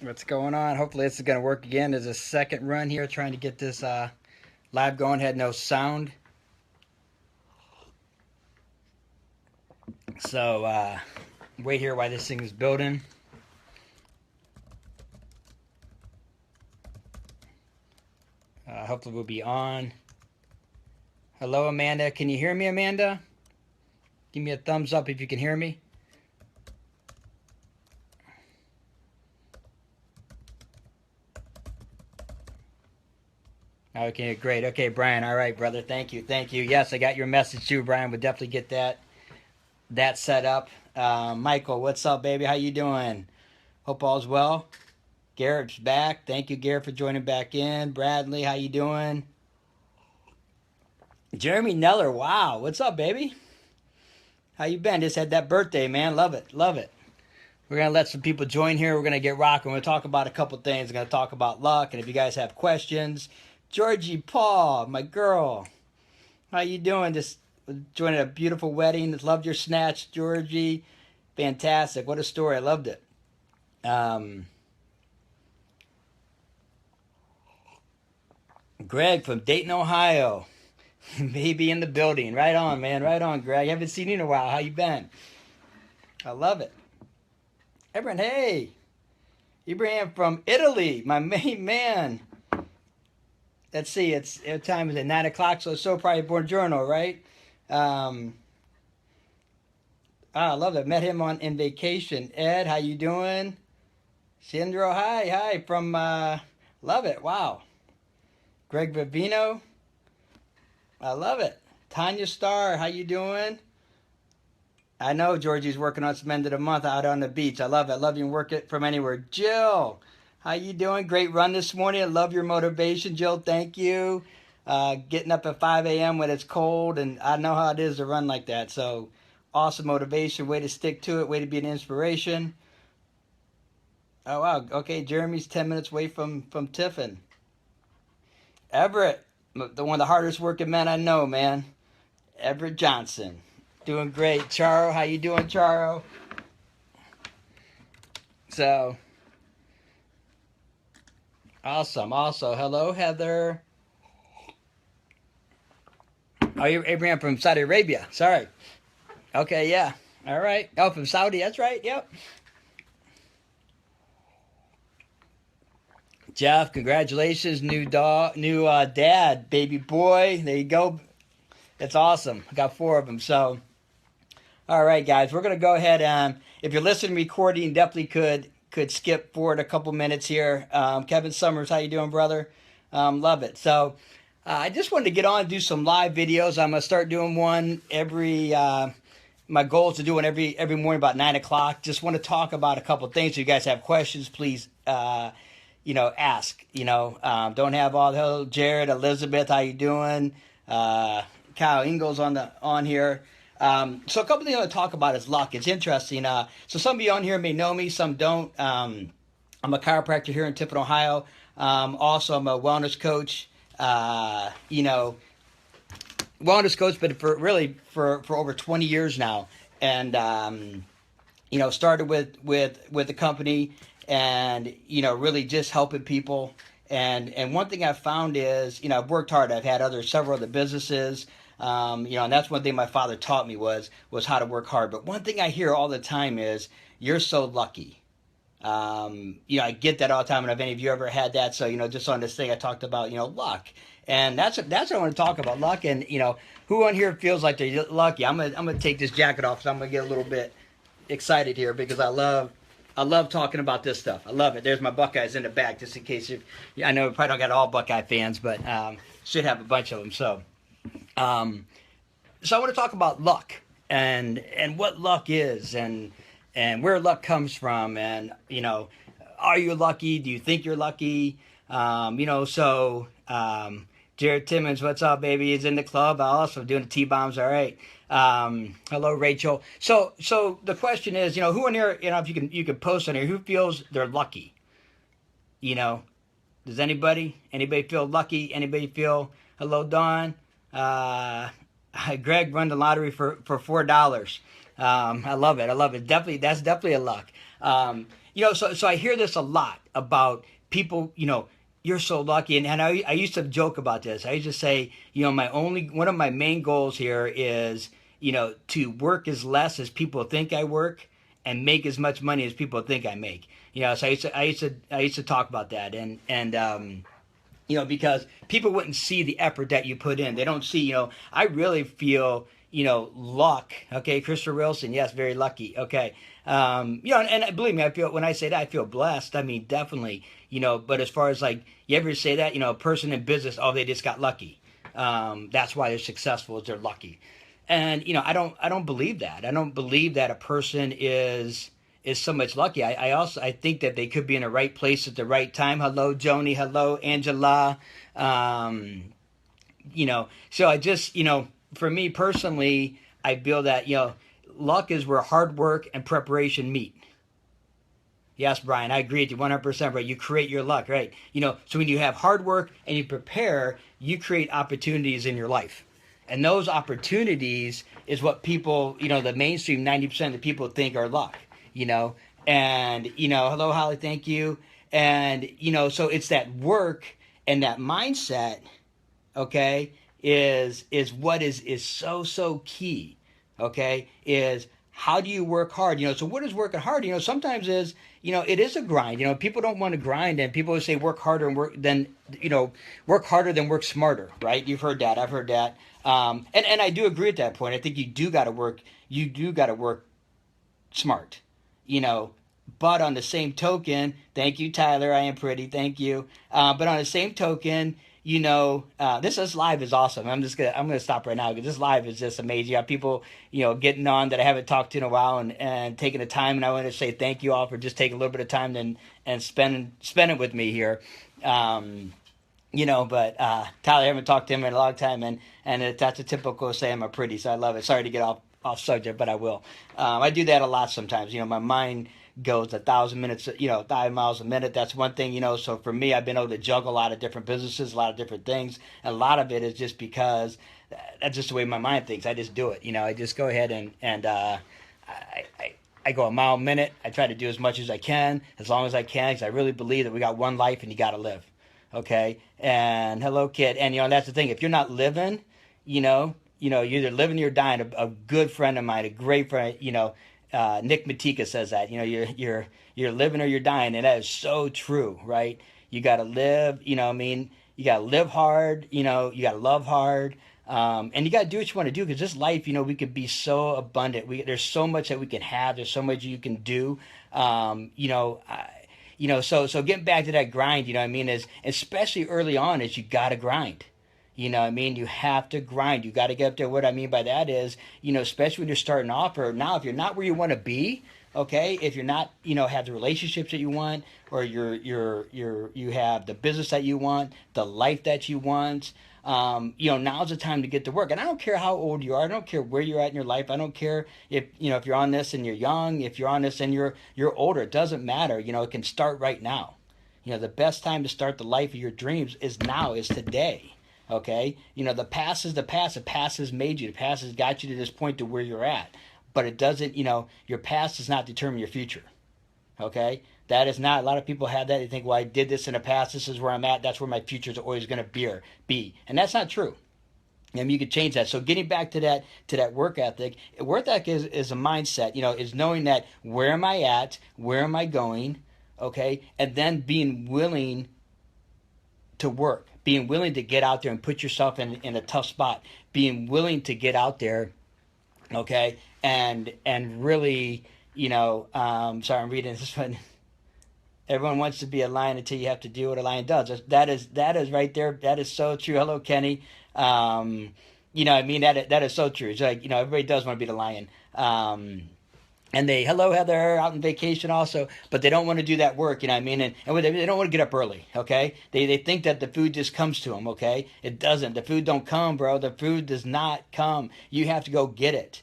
What's going on? Hopefully this is going to work again. There's a second run here trying to get this live going. Had no sound. So wait here while this thing is building. Hopefully we'll be on. Hello, Amanda. Can you hear me, Amanda? Give me a thumbs up if you can hear me. Okay, great. Okay, Brian. All right, brother. Thank you. Thank you. Yes, I got your message too, Brian. We'll definitely get that set up. Michael, what's up, baby? How you doing? Hope all's well. Garrett's back. Thank you, Garrett, for joining back in. Bradley, how you doing? Jeremy Neller, wow. What's up, baby? How you been? Just had that birthday, man. Love it. Love it. We're going to let some people join here. We're going to get rocking. We're going to talk about a couple things. We're going to talk about luck. And if you guys have questions, Georgie Paul, my girl, how you doing? Just joining a beautiful wedding. Loved your snatch, Georgie. Fantastic. What a story. I loved it. Greg from Dayton, Ohio. Maybe in the building. Right on, man. Right on, Greg. I haven't seen you in a while. How you been? I love it. Everyone, hey. Ibrahim from Italy, my main man. Let's see, what time is it? 9 o'clock, so probably buongiorno, right? I love it. Met him in vacation. Ed, how you doing? Sandro, hi, from, love it, wow. Greg Vivino, I love it. Tanya Starr, how you doing? I know Georgie's working on some end of the month out on the beach. I love it. I love you and work it from anywhere. Jill, how you doing? Great run this morning. I love your motivation, Jill. Thank you. Getting up at 5 a.m. when it's cold, and I know how it is to run like that. So awesome motivation. Way to stick to it. Way to be an inspiration. Oh, wow. Okay, Jeremy's 10 minutes away from Tiffin. Everett, one of the hardest working men I know, man. Everett Johnson. Doing great. Charo, how you doing, Charo? So, awesome. Also, hello, Heather. Oh, you're Abraham from Saudi Arabia. Sorry. Okay, yeah. All right. Oh, from Saudi. That's right. Yep. Jeff, congratulations, new dad, baby boy. There you go. It's awesome. I got 4 of them. So, all right, guys, we're gonna go ahead and if you're listening recording, definitely could skip forward a couple minutes here. Kevin Summers, how you doing, brother? Love it. So, I just wanted to get on and do some live videos. I'm gonna start doing one every. My goal is to do one every morning about 9 o'clock. Just want to talk about a couple things. If you guys have questions, please. Ask. Don't have all the hello, Jared, Elizabeth, how you doing? Kyle Ingalls on here. So a couple things I want to talk about is luck. It's interesting. So some of you on here may know me, some don't. I'm a chiropractor here in Tiffin, Ohio. Also, I'm a wellness coach. Wellness coach, but for over 20 years now, and started with the company, and really just helping people. And one thing I've found is I've worked hard. I've had several other businesses. And that's one thing my father taught me was how to work hard. But one thing I hear all the time is, you're so lucky. I get that all the time. And have any of you ever had that? So, just on this thing I talked about, luck. And that's what I want to talk about, luck. And, who on here feels like they're lucky? I'm gonna take this jacket off, so I'm gonna get a little bit excited here because I love talking about this stuff. I love it. There's my Buckeyes in the back, just in case I know we probably don't got all Buckeye fans, but should have a bunch of them. So I want to talk about luck and what luck is and where luck comes from, and are you lucky? Do you think you're lucky? Jared Timmons, what's up, baby? He's in the club. Also doing the T-bombs. All right. Hello, Rachel. So the question is, who in here, if you can post on here, who feels they're lucky? Does anybody feel lucky? Anybody feel, hello, Dawn? Greg won the lottery for $4. I love it. That's definitely a luck. So I hear this a lot about people, you're so lucky. And I used to joke about this. I used to say, one of my main goals here is, to work as less as people think I work and make as much money as people think I make. So I used to talk about that. Because people wouldn't see the effort that you put in. They don't see, I really feel, luck. Okay, Christopher Wilson, yes, very lucky. Okay, and believe me, I feel when I say that, I feel blessed. I mean, definitely, But as far as like, you ever say that, a person in business, oh, they just got lucky. That's why they're successful, is they're lucky. And I don't believe that. I don't believe that a person is so much lucky. I think that they could be in the right place at the right time. Hello, Joni. Hello, Angela. So I just, for me personally, I feel that, luck is where hard work and preparation meet. Yes, Brian, I agree with you 100%, right? You create your luck, right? So when you have hard work and you prepare, you create opportunities in your life. And those opportunities is what people, the mainstream 90% of the people think are luck, you know. And, hello, Holly, thank you. And, so it's that work and that mindset, okay, is what is so key, okay, is how do you work hard? So what is working hard? Sometimes it is a grind. People don't want to grind, and people say work harder and work harder than work smarter, right? You've heard that. I've heard that. And I do agree at that point. I think you do got to work smart, you know. But on the same token, thank you, Tyler. I am pretty. Thank you. But on the same token, this live is awesome. I'm gonna stop right now because this live is just amazing. You have people, getting on that I haven't talked to in a while and taking the time. And I want to say thank you all for just taking a little bit of time and spending with me here. But Tyler, I haven't talked to him in a long time, and that's a typical say I'm a pretty, so I love it. Sorry to get off subject, but I will. I do that a lot sometimes. My mind goes 1,000 minutes, 5 miles a minute. That's one thing, So for me, I've been able to juggle a lot of different businesses, a lot of different things. And a lot of it is just because that's just the way my mind thinks. I just do it. I just go ahead and I go a mile a minute. I try to do as much as I can, as long as I can, because I really believe that we got one life and you got to live. Okay. And hello, kid. And that's the thing. If you're not living, you're either living or you're dying. A good friend of mine, a great friend, Nick Matika says that, you're living or you're dying. And that is so true, right? You got to live, you got to live hard, you got to love hard. And you got to do what you want to do, because this life, we could be so abundant. There's so much that we can have. There's so much you can do. So getting back to that grind, is especially early on, is you got to grind. You have to grind. You got to get up there. What I mean by that is, especially when you're starting off, or now if you're not where you want to be, okay, if you're not, have the relationships that you want, or you have the business that you want, the life that you want, now's the time to get to work. And I don't care how old you are. I don't care where you're at in your life. I don't care if you're on this and you're young, if you're on this and you're older. It doesn't matter. It can start right now. The best time to start the life of your dreams is now, is today. Okay, the past is the past. The past has made you. The past has got you to this point to where you're at. But it doesn't, your past does not determine your future. Okay, that is not. A lot of people have that. They think, well, I did this in the past. This is where I'm at. That's where my future is always going to be. And that's not true. You could change that. So getting back to that work ethic. Work ethic is a mindset. Is knowing that where am I at? Where am I going? Okay, and then being willing to work. Being willing to get out there and put yourself in a tough spot. Being willing to get out there, okay, and really, sorry, I'm reading this one. Everyone wants to be a lion until you have to do what a lion does. That is right there. That is so true. Hello, Kenny. That is so true. It's like, everybody does want to be the lion. And hello, Heather, out on vacation also, but they don't want to do that work, And they don't want to get up early, okay? They think that the food just comes to them, okay? It doesn't. The food don't come, bro. The food does not come. You have to go get it.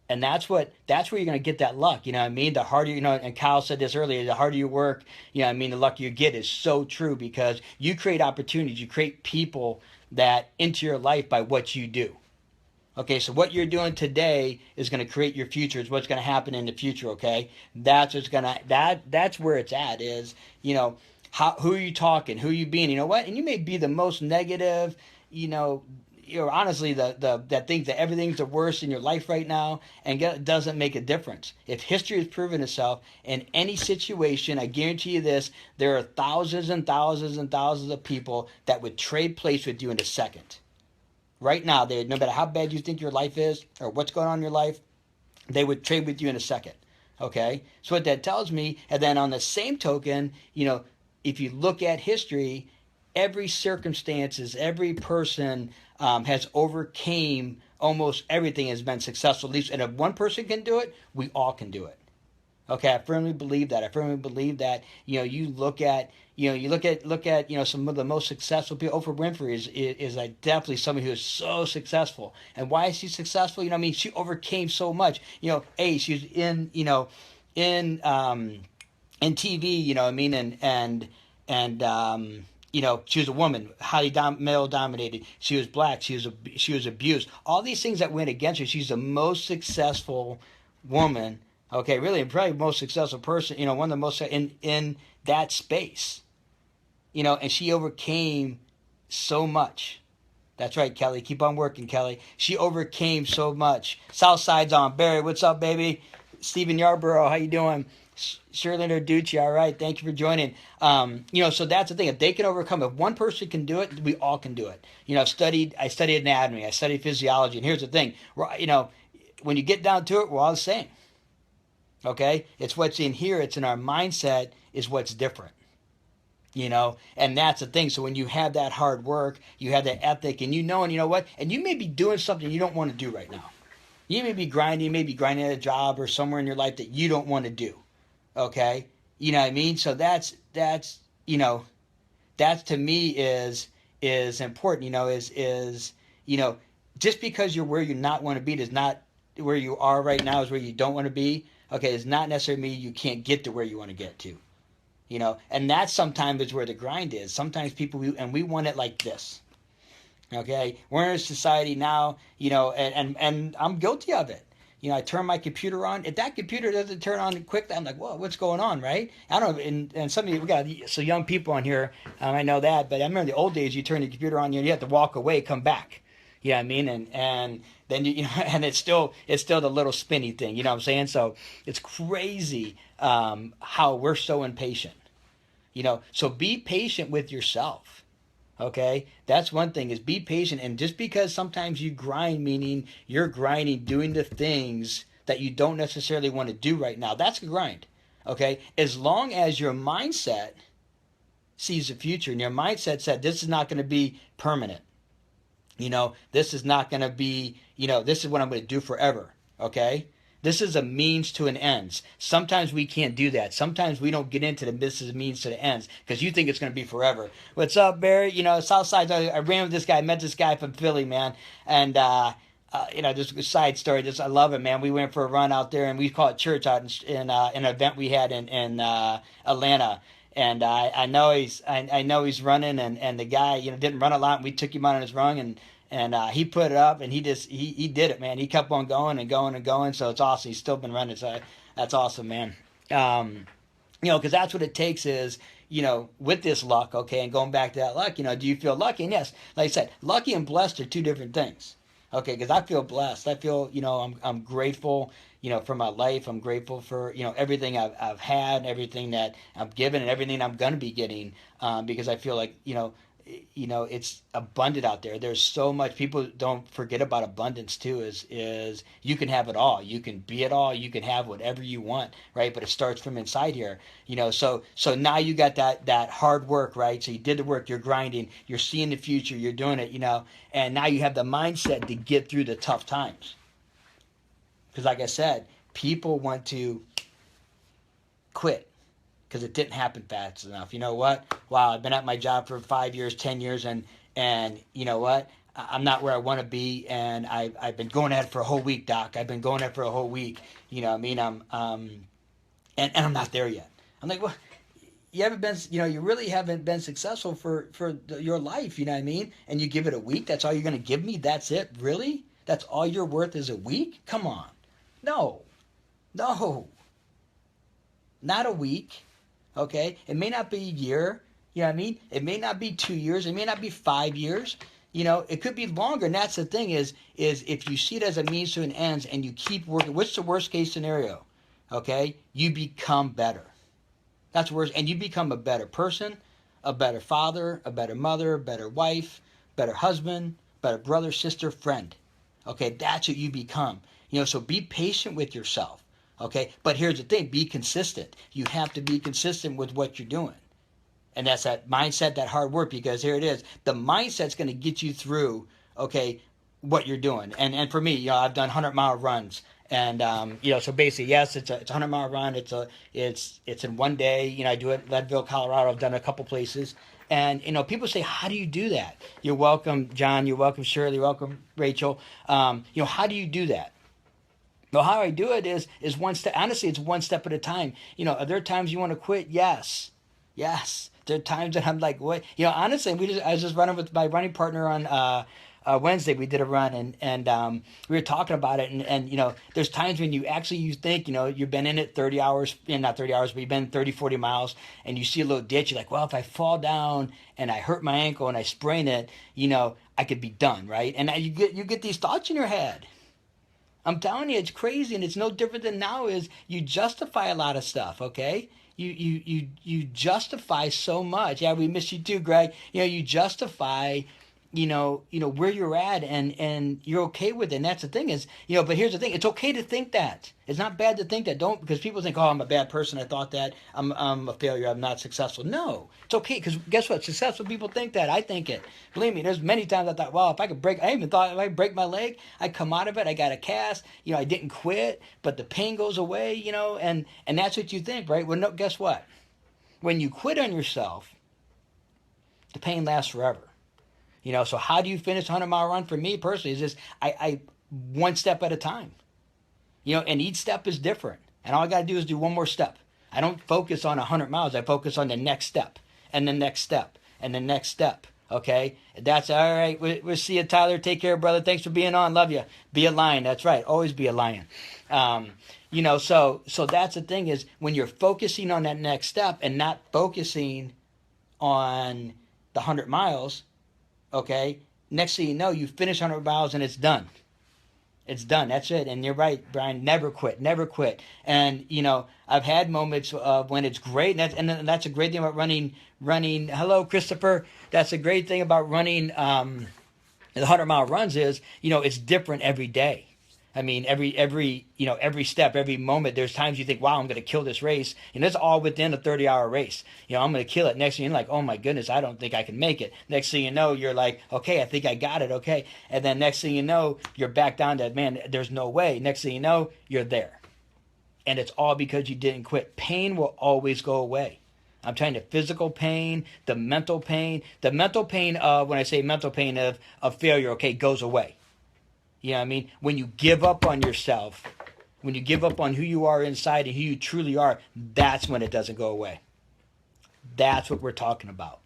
And that's where you're going to get that luck, The harder, and Kyle said this earlier, the harder you work, the luck you get is so true, because you create opportunities, you create people that into your life by what you do. Okay, so what you're doing today is going to create your future. Is what's going to happen in the future. Okay, that's what's gonna that's where it's at. Is you know who are you talking, who are you being? You know what? And you may be the most negative. You know, you're honestly the that thinks that everything's the worst in your life right now, and it doesn't make a difference. If history has proven itself in any situation, I guarantee you this: there are thousands and thousands and thousands of people that would trade place with you in a second. Right now, they no matter how bad you think your life is or what's going on in your life, they would trade with you in a second. Okay, so what that tells me, and then on the same token, if you look at history, every circumstances, every person has overcame almost everything, has been successful at least. And if one person can do it, we all can do it. Okay, I firmly believe that. I firmly believe that. You look at some of the most successful people. Oprah Winfrey is like definitely somebody who is so successful. And why is she successful? I mean, she overcame so much. She's in TV. I mean, and she was a woman, highly male dominated. She was black. She was abused. All these things that went against her. She's the most successful woman. Okay, really, probably most successful person. One of the most in that space. And she overcame so much. That's right, Kelly. Keep on working, Kelly. She overcame so much. Southside's on. Barry, what's up, baby? Stephen Yarborough, how you doing? Shirley Narducci, all right. Thank you for joining. So that's the thing. If they can overcome, if one person can do it, we all can do it. I studied anatomy, I studied physiology, and here's the thing. When you get down to it, we're all the same. Okay? It's what's in here, it's in our mindset, is what's different. And that's the thing. So when you have that hard work, you have that ethic, and you know what? And you may be doing something you don't want to do right now. You may be grinding at a job or somewhere in your life that you don't want to do. Okay? You know what I mean? So that's to me is important, just because you're where you not want to be does not, where you are right now is where you don't want to be. Okay, it's not necessarily mean you can't get to where you want to get to. And that sometimes is where the grind is. Sometimes we want it like this. Okay, we're in a society now, and I'm guilty of it. I turn my computer on. If that computer doesn't turn on quickly, I'm like, whoa, what's going on, right? I don't know. And some of you, we got so young people on here. I know that, but I remember the old days. You turn the computer on, you have to walk away, come back. You know what I mean? And then and it's still the little spinny thing. You know what I'm saying? So it's crazy how we're so impatient. So be patient with yourself. Okay, that's one thing, is be patient. And just because sometimes you grind, meaning you're grinding, doing the things that you don't necessarily want to do right now, that's a grind. Okay, as long as your mindset sees the future and your mindset said this is not going to be permanent. This is not going to be, this is what I'm going to do forever. Okay. This is a means to an ends. Sometimes we can't do that. Sometimes we don't get into this is a means to the ends because you think it's going to be forever. What's up, Barry? Southside, I ran with this guy, met this guy from Philly, man. And, just a side story. I love it, man. We went for a run out there and we call it church out in an event we had in Atlanta. And I know he's running, and the guy didn't run a lot. And we took him on his run, and he put it up, and he did it, man. He kept on going and going and going. So it's awesome. He's still been running. So that's awesome, man. Because that's what it takes is with this luck, okay. And going back to that luck, do you feel lucky? And yes, like I said, lucky and blessed are two different things. Okay, because I feel blessed. I feel I'm grateful. For my life. I'm grateful for, everything I've had, everything that I'm given, and everything I'm going to be getting, because I feel like, it's abundant out there. There's so much. People don't forget about abundance too, is you can have it all. You can be it all. You can have whatever you want, right? But it starts from inside here, so now you got that hard work, right? So you did the work, you're grinding, you're seeing the future, you're doing it, and now you have the mindset to get through the tough times. Because like I said, people want to quit because it didn't happen fast enough. You know what? Wow, I've been at my job for 5 years, 10 years, and you know what? I'm not where I want to be, and I've been going at it for a whole week, Doc. I've been going at it for a whole week. You know what I mean? And I'm not there yet. I'm like, well, you haven't been, you really haven't been successful for your life. You know what I mean? And you give it a week. That's all you're going to give me? That's it? Really? That's all you're worth is a week? Come on. No. No. Not a week. Okay? It may not be a year. You know what I mean? It may not be 2 years. It may not be 5 years. You know, it could be longer. And that's the thing is if you see it as a means to an end and you keep working, what's the worst case scenario? Okay? You become better. That's worse. And you become a better person, a better father, a better mother, a better wife, better husband, better brother, sister, friend. Okay? That's what you become. You know, so be patient with yourself. Okay? But here's the thing, be consistent. You have to be consistent with what you're doing. And that's that mindset, that hard work, because here it is. The mindset's going to get you through, okay, what you're doing. And for me, you know, I've done 100-mile runs. And, you know, so basically, yes, it's a 100-mile run. It's in one day. You know, I do it in Leadville, Colorado. I've done it a couple places. And, you know, people say, how do you do that? You're welcome, John. You're welcome, Shirley. You're welcome, Rachel. You know, how do you do that? Well, how I do it is one step. Honestly, it's one step at a time. You know, are there times you want to quit? Yes. Yes. There are times that I'm like, what? You know, honestly, I was just running with my running partner on Wednesday. We did a run, and we were talking about it. And, you know, there's times when you think, you know, you've been in it 30 hours, not 30 hours, but you've been 30, 40 miles, and you see a little ditch. You're like, well, if I fall down and I hurt my ankle and I sprain it, you know, I could be done, right? And you get these thoughts in your head. I'm telling you, it's crazy, and it's no different than now. Is you justify a lot of stuff, okay? You justify so much. Yeah, we miss you too, Greg. You know, you justify, you know where you're at, and you're okay with it. And that's the thing is, you know. But here's the thing: it's okay to think that. It's not bad to think that. Don't, because people think, oh, I'm a bad person. I thought that I'm a failure. I'm not successful. No, it's okay, because guess what? Successful people think that. I think it. Believe me, there's many times I thought, well, if I could break, I even thought if I break my leg, I come out of it. I got a cast. You know, I didn't quit, but the pain goes away. You know, and that's what you think, right? Well, no, guess what? When you quit on yourself, the pain lasts forever. You know, so how do you finish a 100-mile run? For me personally, is just I one step at a time. You know, and each step is different. And all I got to do is do one more step. I don't focus on 100 miles. I focus on the next step and the next step and the next step. Okay? That's all right. We'll see you, Tyler. Take care, brother. Thanks for being on. Love you. Be a lion. That's right. Always be a lion. You know, so that's the thing is when you're focusing on that next step and not focusing on the 100 miles, okay, next thing you know, you finish 100 miles and it's done. It's done. That's it. And you're right, Brian. Never quit. Never quit. And you know, I've had moments when it's great, and that's a great thing about running. Hello, Christopher. That's a great thing about running. The 100-mile runs is, you know, it's different every day. I mean, every step, every moment, there's times you think, wow, I'm going to kill this race. And it's all within a 30-hour race. You know, I'm going to kill it. Next thing you're like, oh my goodness, I don't think I can make it. Next thing you know, you're like, okay, I think I got it. Okay. And then next thing you know, you're back down to, man, there's no way. Next thing you know, you're there. And it's all because you didn't quit. Pain will always go away. I'm telling you, physical pain, the mental pain of, when I say mental pain of failure, okay, goes away. You know what I mean? When you give up on yourself, when you give up on who you are inside and who you truly are, that's when it doesn't go away. That's what we're talking about.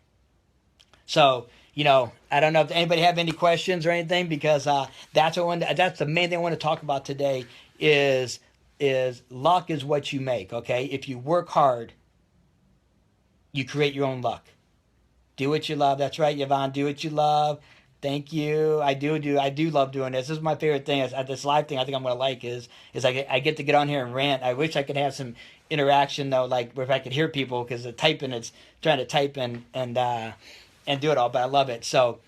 So, you know, I don't know if anybody have any questions or anything, because that's the main thing I want to talk about today is luck is what you make, okay? If you work hard, you create your own luck. Do what you love. That's right, Yvonne. Do what you love. Thank you. I do love doing this. This is my favorite thing. This live thing I think I'm gonna like is I get to get on here and rant. I wish I could have some interaction though, like if I could hear people, because the typing, it's trying to type and do it all. But I love it. So,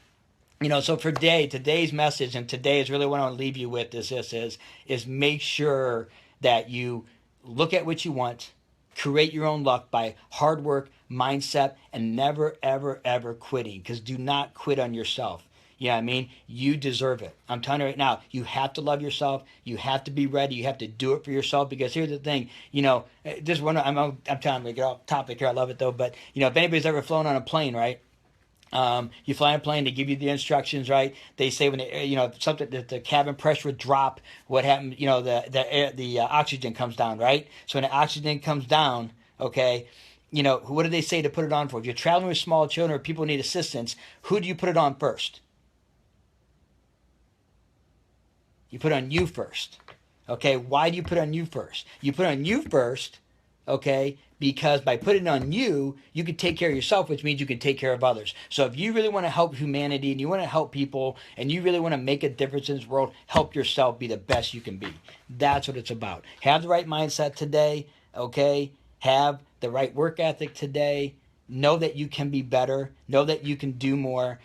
you know, so for today's message, and today is really what I want to leave you with is make sure that you look at what you want, create your own luck by hard work, mindset, and never, ever, ever quitting. Because do not quit on yourself. You know what I mean? You deserve it. I'm telling you right now, you have to love yourself. You have to be ready. You have to do it for yourself. Because here's the thing, you know, just one, I'm telling you, get off topic here. I love it though. But, you know, if anybody's ever flown on a plane, right? You fly a plane, they give you the instructions, right? They say when you know something that the cabin pressure would drop, what happened? You know, the oxygen comes down, right? So when the oxygen comes down, okay, you know, what do they say to put it on for? If you're traveling with small children or people need assistance, who do you put it on first? You put on you first. Okay, why do you put on you first? You put on you first, okay, because by putting on you, you can take care of yourself, which means you can take care of others. So if you really want to help humanity and you want to help people and you really want to make a difference in this world, help yourself be the best you can be. That's what it's about. Have the right mindset today, okay? Have the right work ethic today. Know that you can be better. Know that you can do more.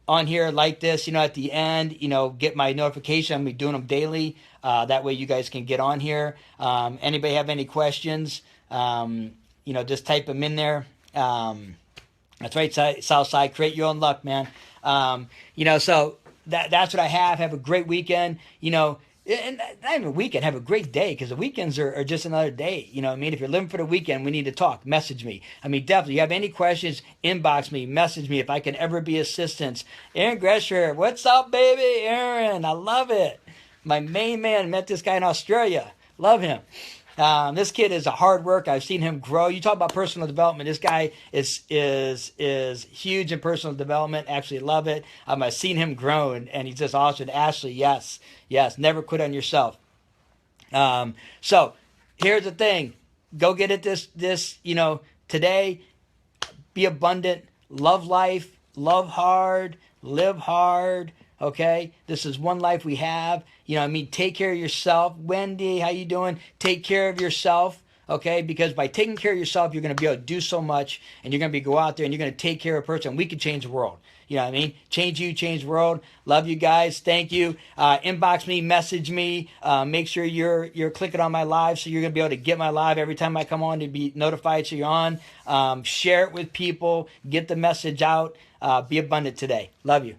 On here like this, at the end, get my notification. I'm going to be doing them daily. That way you guys can get on here. Anybody have any questions? Just type them in there. That's right, Southside. Create your own luck, man. So that's what I have. Have a great weekend. And not even a weekend, have a great day, because the weekends are just another day. You know what I mean? If you're living for the weekend, we need to talk. Message me. I mean, definitely. You have any questions, inbox me, message me if I can ever be assistance. Aaron Gresher, what's up, baby? Aaron, I love it. My main man, met this guy in Australia. Love him. This kid is a hard worker. I've seen him grow. You talk about personal development. This guy is huge in personal development. Actually love it. I've seen him grow, and he's just awesome. Ashley, yes. Never quit on yourself. So here's the thing. Go get it this today. Be abundant. Love life. Love hard. Live hard. Okay, this is one life we have. Take care of yourself. Wendy, how you doing? Take care of yourself, okay? Because by taking care of yourself, you're going to be able to do so much, and you're going to go out there and you're going to take care of a person. We can change the world. You know what I mean? Change you, change the world. Love you guys. Thank you. Inbox me, message me. Make sure you're clicking on my live, so you're going to be able to get my live every time I come on, to be notified so you're on. Share it with people. Get the message out. Be abundant today. Love you.